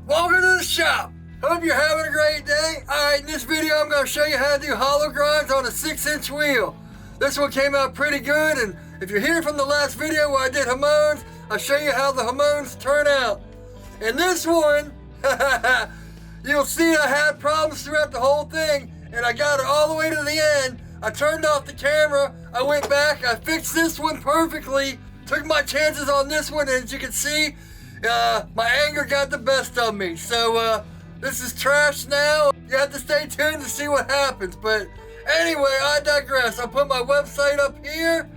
Welcome to the shop. Hope you're having a great day. Alright, in this video I'm going to show you how to do hollow grinds on a 6-inch wheel. This one came out pretty good, and if you're here from the last video where I did Hamones, I'll show you how the Hamones turn out. In this one, you'll see I had problems throughout the whole thing, and I got it all the way to the end. I turned off the camera, I went back, I fixed this one perfectly, took my chances on this one, and as you can see, my anger got the best of me. So this is trash now. You have to stay tuned to see what happens. But anyway, I digress. I'll put my website up here.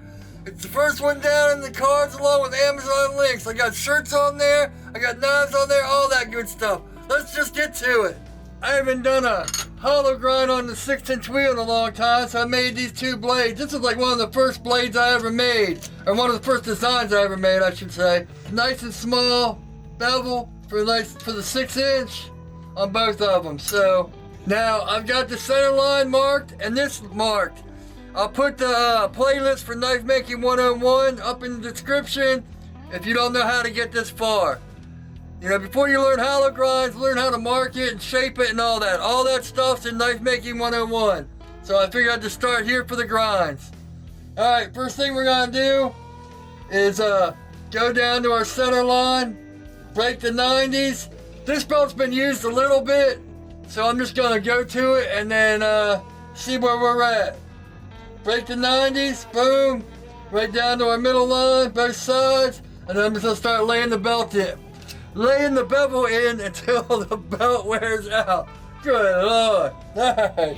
It's the first one down in the cards along with Amazon links. I got shirts on there, I got knives on there, all that good stuff. Let's just get to it. I haven't done a hollow grind on the 6-inch wheel in a long time, so I made these two blades. This is like one of the first blades I ever made, or one of the first designs I ever made, I should say. Nice and small bevel for the 6-inch on both of them. So now I've got the center line marked and this marked. I'll put the playlist for Knife Making 101 up in the description if you don't know how to get this far. You know, before you learn hollow grinds, learn how to mark it and shape it and all that. All that stuff's in Knife Making 101. So I figured I'd just start here for the grinds. Alright, first thing we're gonna do is go down to our center line, break the 90s. This belt's been used a little bit, so I'm just gonna go to it and then see where we're at. Break the 90s, boom, right down to our middle line, both sides, and then I'm just gonna start laying the belt in. Laying the bevel in until the belt wears out. Good Lord. Alright.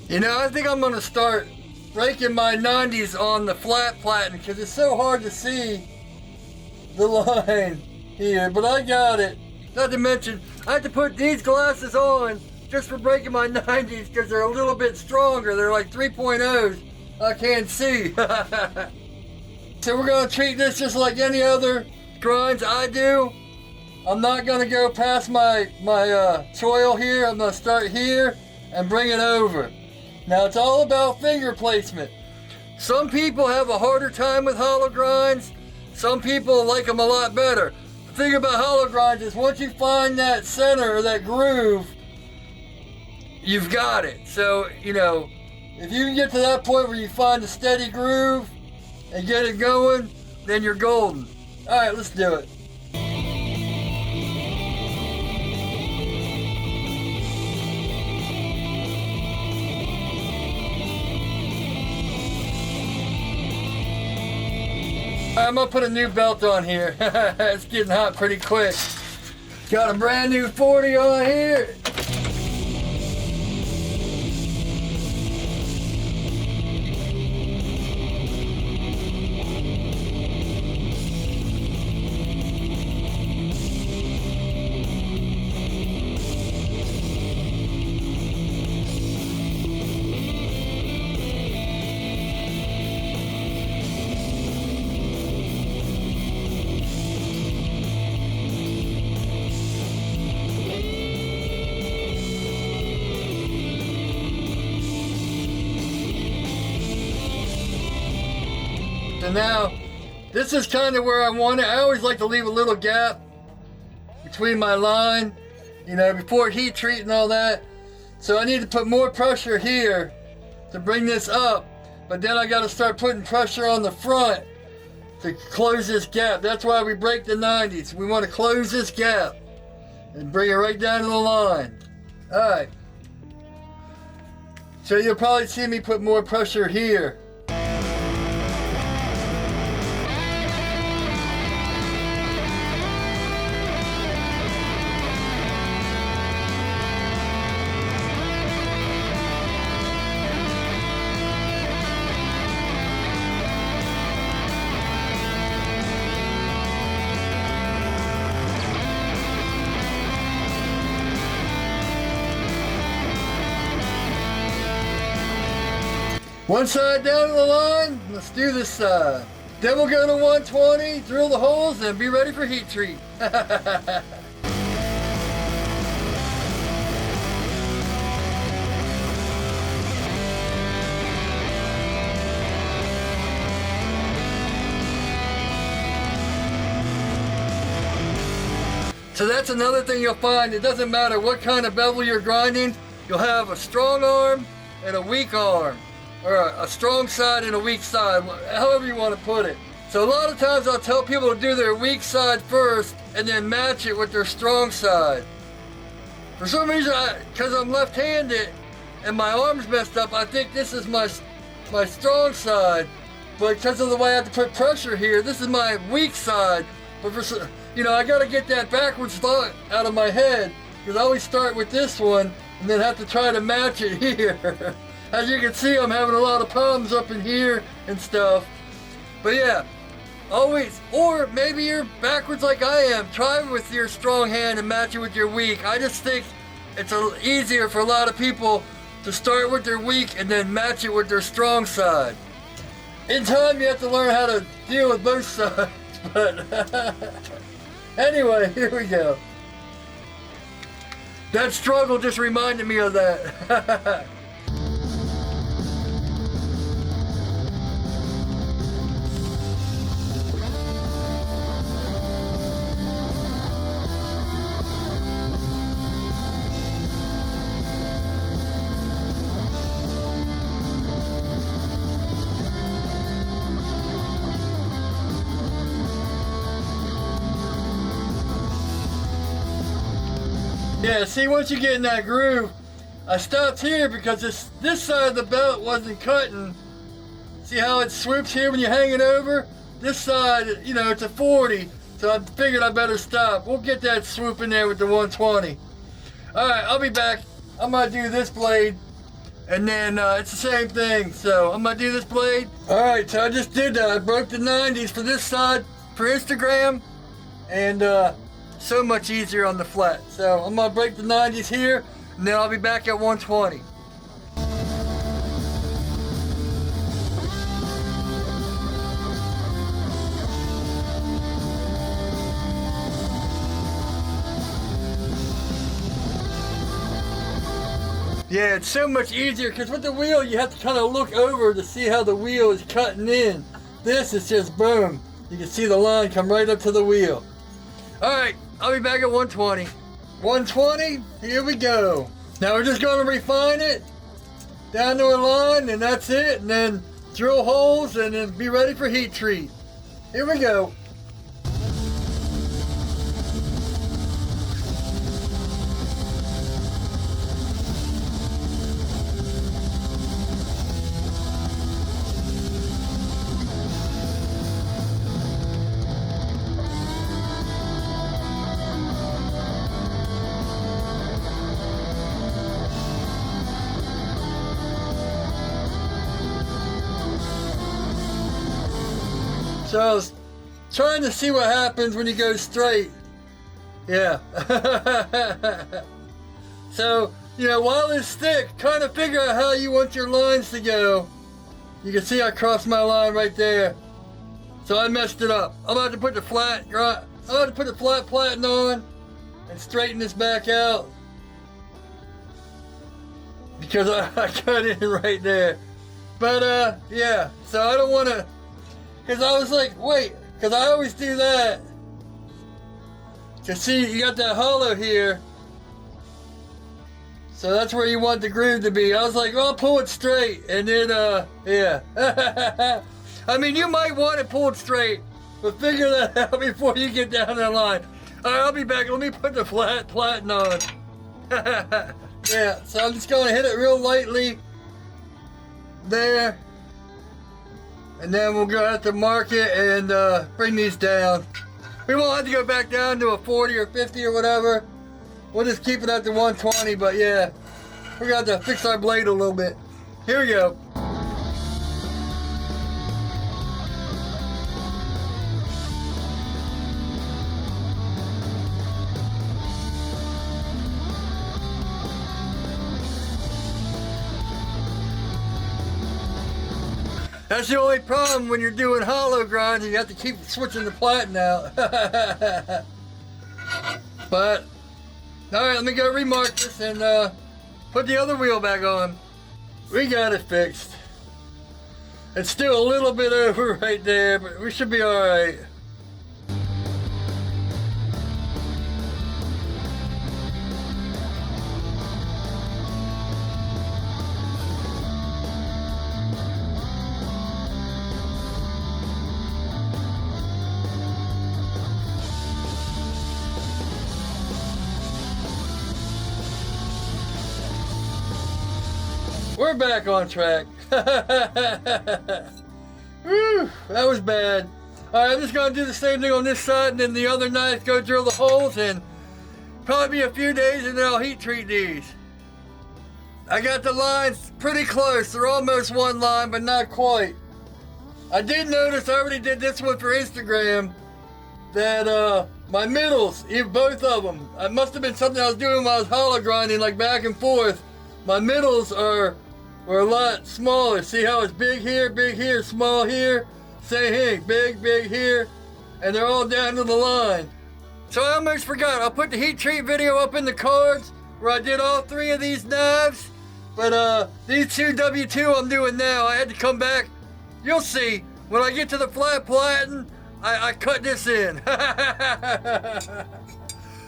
You know, I think I'm gonna start breaking my 90s on the flat platen because it's so hard to see the line here, but I got it. Not to mention, I had to put these glasses on just for breaking my 90s because they're a little bit stronger. They're like 3.0s. I can't see. So we're gonna treat this just like any other grinds I do. I'm not gonna go past my choil here. I'm gonna start here and bring it over. Now it's all about finger placement. Some people have a harder time with hollow grinds. Some people like them a lot better. The thing about hollow grinds is once you find that center or that groove, you've got it. So, you know, if you can get to that point where you find a steady groove and get it going, then you're golden. All right, let's do it. I'm gonna put a new belt on here. It's getting hot pretty quick. Got a brand new 40 on here. So now, this is kind of where I want it. I always like to leave a little gap between my line, you know, before heat treat and all that. So I need to put more pressure here to bring this up, but then I got to start putting pressure on the front to close this gap. That's why we break the 90s. We want to close this gap and bring it right down to the line. All right. So you'll probably see me put more pressure here. One side down to the line, let's do this side. Then we'll go to 120, drill the holes, and be ready for heat treat. So that's another thing you'll find. It doesn't matter what kind of bevel you're grinding. You'll have a strong arm and a weak arm. Or a strong side and a weak side, however you want to put it. So a lot of times I'll tell people to do their weak side first and then match it with their strong side. For some reason, because I'm left-handed and my arm's messed up, I think this is my strong side. But because of the way I have to put pressure here, this is my weak side. But for, you know, I got to get that backwards thought out of my head, because I always start with this one and then have to try to match it here. As you can see, I'm having a lot of problems up in here and stuff. But yeah, always, or maybe you're backwards like I am. Try with your strong hand and match it with your weak. I just think it's easier for a lot of people to start with their weak and then match it with their strong side. In time, you have to learn how to deal with both sides. But anyway, here we go. That struggle just reminded me of that. Yeah, see, once you get in that groove, I stopped here because this side of the belt wasn't cutting. See how it swoops here when you hang it over? This side, you know, it's a 40, so I figured I better stop. We'll get that swoop in there with the 120. All right, I'll be back. I'm gonna do this blade, and then it's the same thing. So I'm gonna do this blade. All right, so I just did that. I broke the 90s for this side for Instagram, and so much easier on the flat. So I'm gonna break the 90s here, and then I'll be back at 120. Yeah, it's so much easier because with the wheel you have to kind of look over to see how the wheel is cutting in. This is just boom. You can see the line come right up to the wheel. Alright, I'll be back at 120. 120, here we go. Now we're just going to refine it down to a line, and that's it. And then drill holes and then be ready for heat treat. Here we go. So I was trying to see what happens when you go straight. Yeah. So, you know, while it's thick, kind of figure out how you want your lines to go. You can see I crossed my line right there. So I messed it up. I'm about to put the flat platen on and straighten this back out, because I cut it right there. But yeah, so I don't want to, because I was like, wait, because I always do that. You see, you got that hollow here. So that's where you want the groove to be. I was like, well, I'll pull it straight. And then, yeah. I mean, you might want it pulled straight, but figure that out before you get down that line. All right, I'll be back. Let me put the platen on. Yeah, so I'm just going to hit it real lightly there. And then we'll go out to market and bring these down. We won't have to go back down to a 40 or 50 or whatever. We'll just keep it at the 120, but yeah, we're gonna have to fix our blade a little bit. Here we go. That's the only problem when you're doing hollow grinds. You have to keep switching the platen out. But, alright, let me go remark this and put the other wheel back on. We got it fixed. It's still a little bit over right there, but we should be alright. We're back on track. Whew, that was bad. Alright, I'm just gonna do the same thing on this side and then the other knife go drill the holes and probably be a few days and then I'll heat treat these. I got the lines pretty close. They're almost one line, but not quite. I did notice, I already did this one for Instagram, that my middles, both of them, it must have been something I was doing while I was hollow grinding, like back and forth. My middles were a lot smaller. See how it's big here, small here? Same thing, big here, and they're all down to the line. So I almost forgot, I'll put the heat treat video up in the cards where I did all three of these knives, but these two W2 I'm doing now, I had to come back. You'll see, when I get to the flat platen, I cut this in.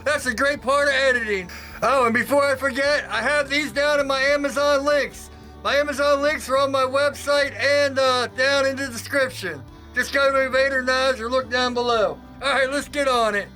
That's a great part of editing. Oh, and before I forget, I have these down in my Amazon links. My Amazon links are on my website and down in the description. Just go to Invader Knives or look down below. All right, let's get on it.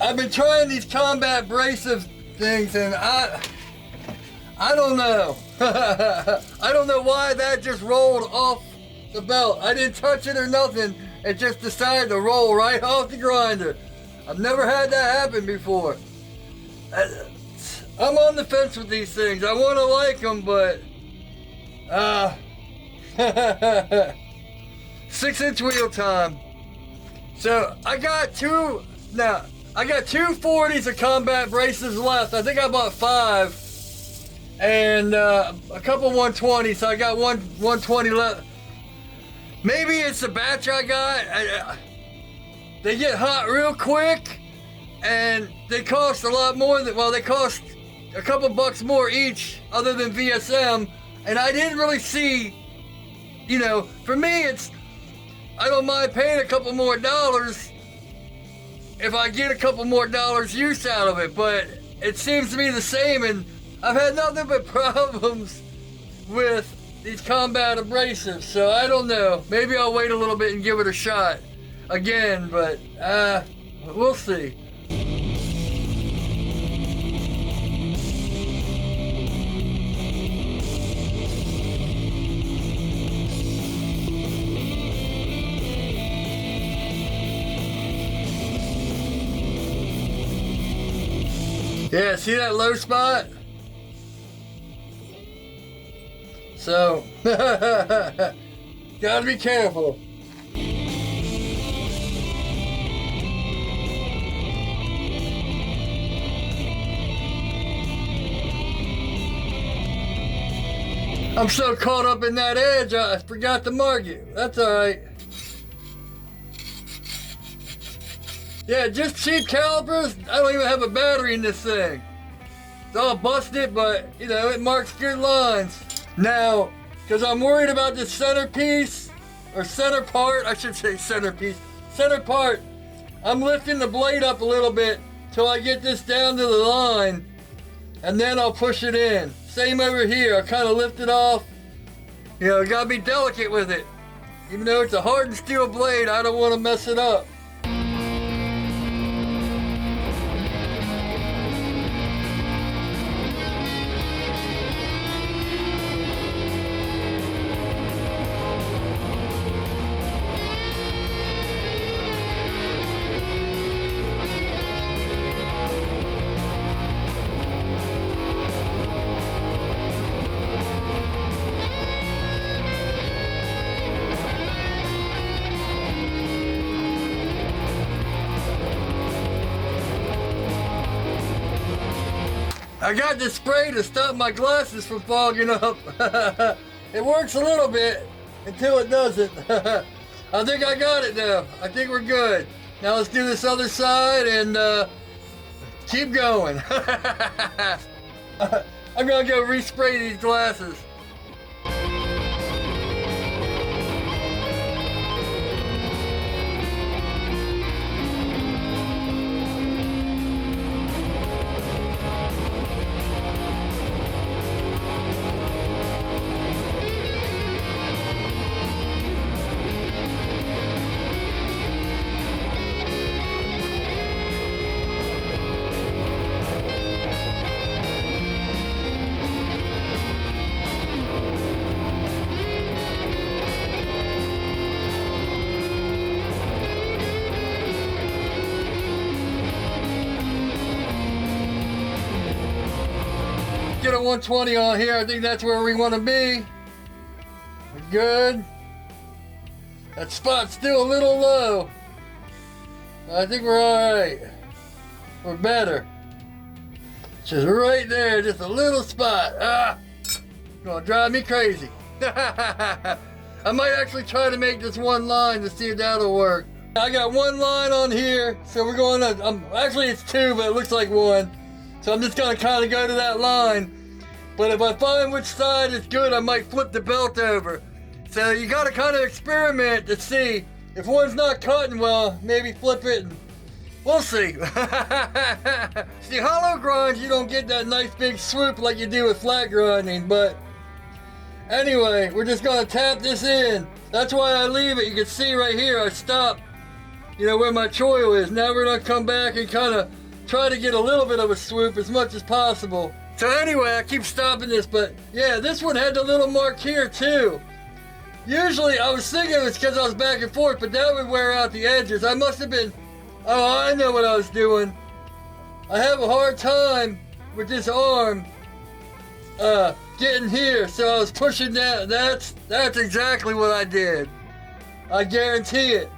I've been trying these combat abrasive things and I don't know. I don't know why that just rolled off the belt. I didn't touch it or nothing. It just decided to roll right off the grinder. I've never had that happen before. I'm on the fence with these things. I want to like them, but 6-inch wheel time. So I got two 40s of combat braces left. I think I bought 5 and a couple 120s, so I got one 120 left. Maybe it's the batch I got. They get hot real quick and they cost a lot more than, well, they cost a couple bucks more each other than VSM, and I didn't really see, you know, for me I don't mind paying a couple more dollars if I get a couple more dollars use out of it, but it seems to be the same, and I've had nothing but problems with these combat abrasives, so I don't know. Maybe I'll wait a little bit and give it a shot again, but we'll see. Yeah, see that low spot? So, gotta be careful. I'm so caught up in that edge, I forgot to mark it. That's alright. Yeah, just cheap calipers. I don't even have a battery in this thing. It's all busted, but, you know, it marks good lines. Now, because I'm worried about this centerpiece, or center part, I should say centerpiece, center part, I'm lifting the blade up a little bit till I get this down to the line, and then I'll push it in. Same over here, I kind of lift it off. You know, gotta be delicate with it. Even though it's a hardened steel blade, I don't want to mess it up. I got this spray to stop my glasses from fogging up. It works a little bit until it doesn't. I think I got it now. I think we're good. Now let's do this other side and keep going. I'm gonna go respray these glasses. Get a 120 on here. I think that's where we want to be. We're good. That spot's still a little low. I think we're all right. We're better. Just right there, just a little spot. Gonna drive me crazy. I might actually try to make this one line to see if that'll work. I got one line on here, so we're going to, actually it's two, but it looks like one. So I'm just gonna kind of go to that line. But if I find which side is good, I might flip the belt over. So you gotta kind of experiment to see. If one's not cutting well, maybe flip it and we'll see. See, hollow grinds, you don't get that nice big swoop like you do with flat grinding, but anyway, we're just gonna tap this in. That's why I leave it. You can see right here, I stop, where my choil is. Now we're gonna come back and kind of try to get a little bit of a swoop as much as possible. So anyway, I keep stopping this, but yeah, this one had the little mark here too. Usually I was thinking it was because I was back and forth, but that would wear out the edges. I must have been, I know what I was doing. I have a hard time with this arm getting here, so I was pushing that. That's exactly what I did. I guarantee it.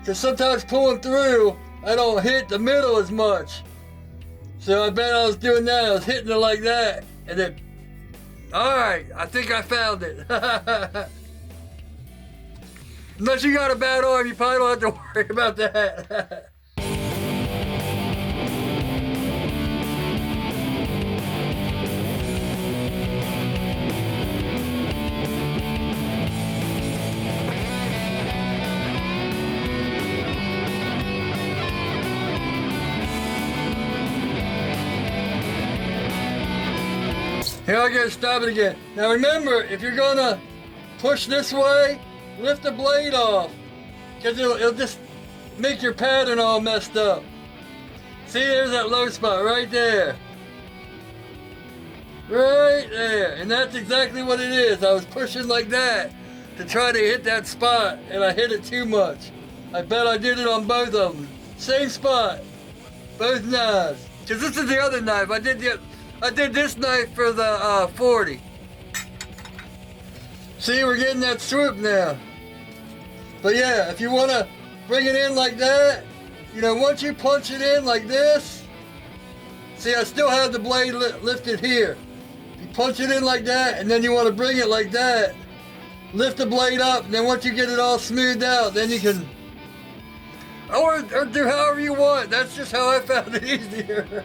Because sometimes pulling through, I don't hit the middle as much. So I bet I was doing that. I was hitting it like that. And then, alright, I think I found it. Unless you got a bad arm, you probably don't have to worry about that. Here I go, stop it again. Now remember, if you're gonna push this way, lift the blade off, because it'll just make your pattern all messed up. See, there's that low spot right there. Right there, and that's exactly what it is. I was pushing like that to try to hit that spot, and I hit it too much. I bet I did it on both of them. Same spot, both knives. Because this is the other knife. I did this knife for the 40. See, we're getting that swoop now. But yeah, if you want to bring it in like that, once you punch it in like this, see, I still have the blade lifted here. You punch it in like that, and then you want to bring it like that. Lift the blade up, and then once you get it all smoothed out, then you can, or do however you want. That's just how I found it easier.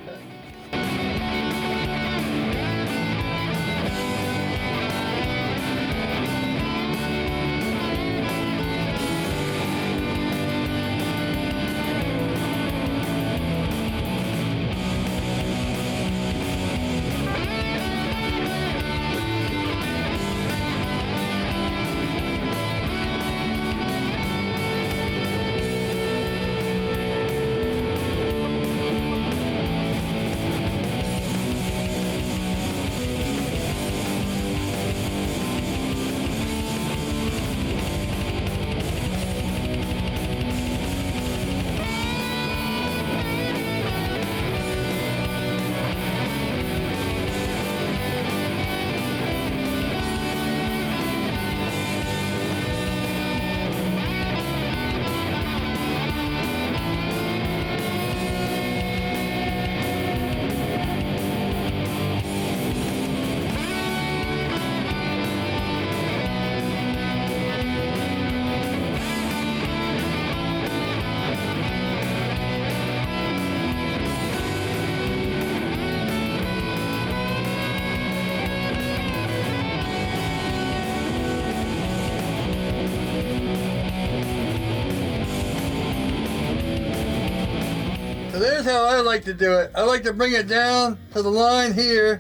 So there's how I like to do it. I like to bring it down to the line here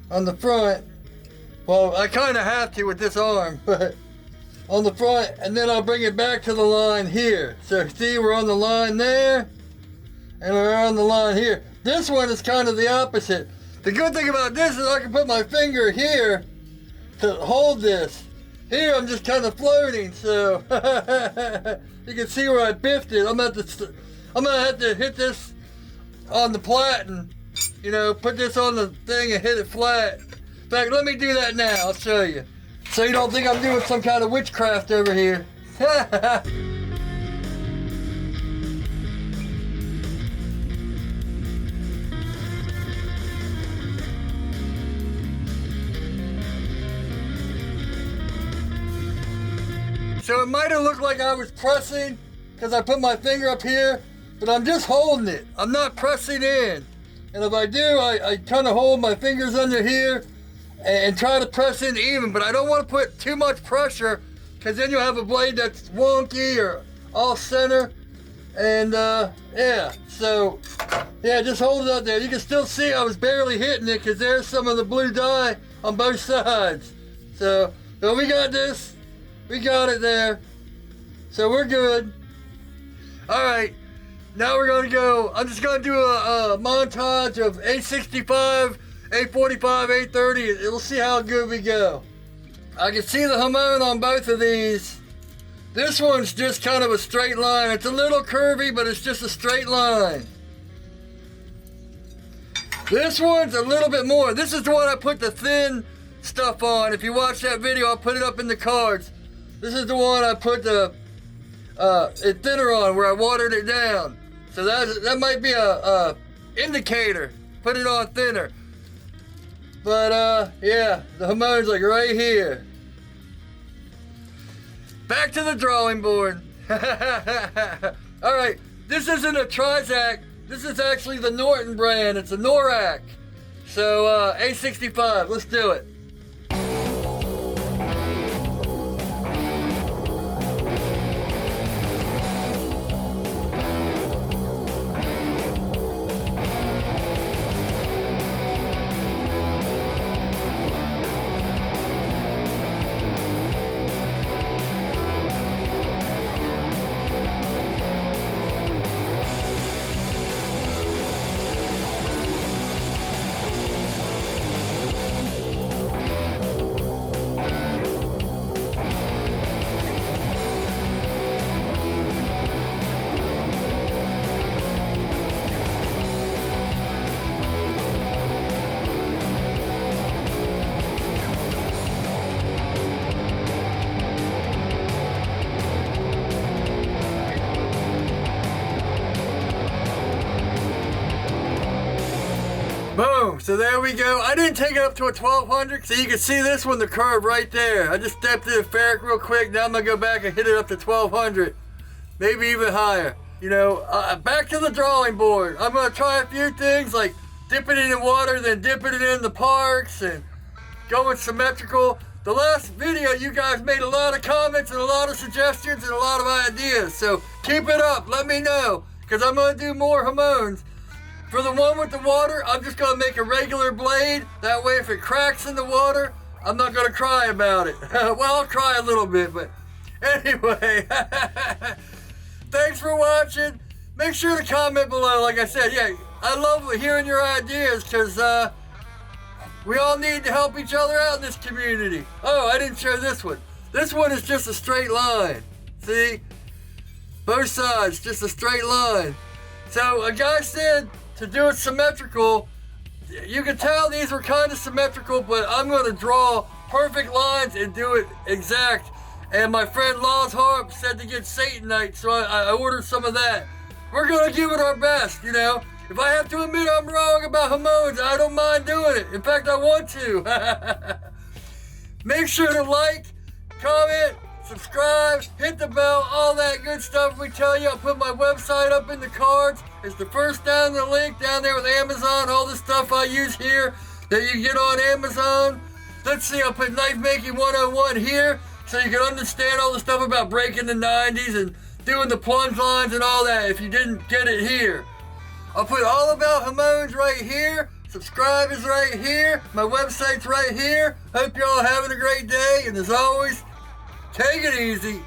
on the front. Well, I kind of have to with this arm, but on the front, and then I'll bring it back to the line here. So see, we're on the line there, and we're on the line here. This one is kind of the opposite. The good thing about this is I can put my finger here to hold this. Here I'm just kind of floating, so you can see where I biffed it. I'm gonna have to hit this on the platen, you know, put this on the thing and hit it flat. In fact, let me do that now. I'll show you. So you don't think I'm doing some kind of witchcraft over here. So it might have looked like I was pressing because I put my finger up here, but I'm just holding it. I'm not pressing in. And if I do, I kind of hold my fingers under here and try to press in even, but I don't want to put too much pressure because then you'll have a blade that's wonky or off center. And yeah, so yeah, just hold it up there. You can still see I was barely hitting it because there's some of the blue dye on both sides. So we got this. We got it there. So we're good. All right, now we're gonna go, I'm just gonna do a montage of 865, 845, 830, and we'll see how good we go. I can see the hamon on both of these. This one's just kind of a straight line. It's a little curvy, but it's just a straight line. This one's a little bit more. This is the one I put the thin stuff on. If you watch that video, I'll put it up in the cards. This is the one I put the it thinner on, where I watered it down. So that might be a indicator. Put it on thinner. But yeah, the hamon's like right here. Back to the drawing board. All right, this isn't a Trizac. This is actually the Norton brand. It's a Norak. So A65, let's do it. Boom, so there we go. I didn't take it up to a 1200, so you can see this one, the curve right there. I just stepped in a ferric real quick. Now I'm gonna go back and hit it up to 1200, maybe even higher. You know, back to the drawing board. I'm gonna try a few things like dipping it in water, then dipping it in the parks and going symmetrical. The last video, you guys made a lot of comments and a lot of suggestions and a lot of ideas. So keep it up, let me know, because I'm gonna do more hamons. For the one with the water, I'm just gonna make a regular blade. That way if it cracks in the water, I'm not gonna cry about it. Well, I'll cry a little bit, but anyway. Thanks for watching. Make sure to comment below, like I said. Yeah, I love hearing your ideas because we all need to help each other out in this community. Oh, I didn't show this one. This one is just a straight line. See? Both sides, just a straight line. So a guy said to do it symmetrical. You can tell these were kind of symmetrical, but I'm going to draw perfect lines and do it exact. And my friend Laws Harp said to get Satanite, so I ordered some of that. We're going to give it our best, you know. If I have to admit I'm wrong about hamons, I don't mind doing it. In fact, I want to. Make sure to like, comment, subscribe, hit the bell, all that good stuff we tell you. I'll put my website up in the cards. It's the first down the link down there with Amazon, all the stuff I use here that you get on Amazon. Let's see, I'll put Knife Making 101 here so you can understand all the stuff about breaking the 90s and doing the plunge lines and all that if you didn't get it here. I'll put all about Hamone's right here. Subscribe is right here. My website's right here. Hope y'all having a great day. And as always, take it easy.